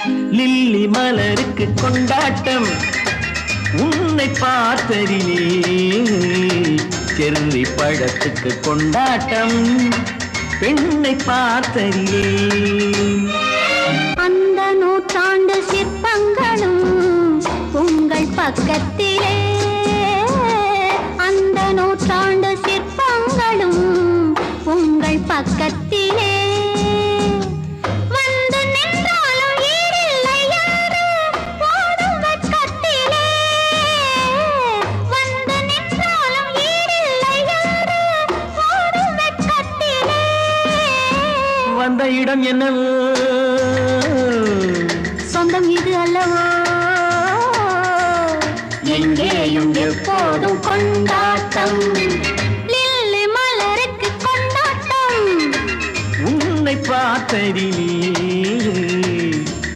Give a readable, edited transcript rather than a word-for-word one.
Lily மலருக்கு கொண்டாட்டம் உன்னை பார்த்ததிலே, செர்ரி பழத்துக்கு கொண்டாட்டம் பெண்ணை பார்த்ததிலே. அந்த நூற்றாண்டு சிற்பங்களும் உங்கள் பக்கத்திலே, அந்த நூற்றாண்டு சிற்பங்களும் உங்கள் பக்கத்திலே. வந்து நின்றாலும் ஈடில்லை என்று ஓடும் வெட்கத்திலே, வந்து நின்றாலும் ஈடில்லை என்று ஓடும் வெட்கத்திலே. வந்த இடம் என்னவோ சொந்தம் இது அல்லவோ, எங்கேயும் எப்போதும் கொண்டாட்டம். லில்லி மலருக்கு கொண்டாட்டம் உன்னை பார்த்ததிலே.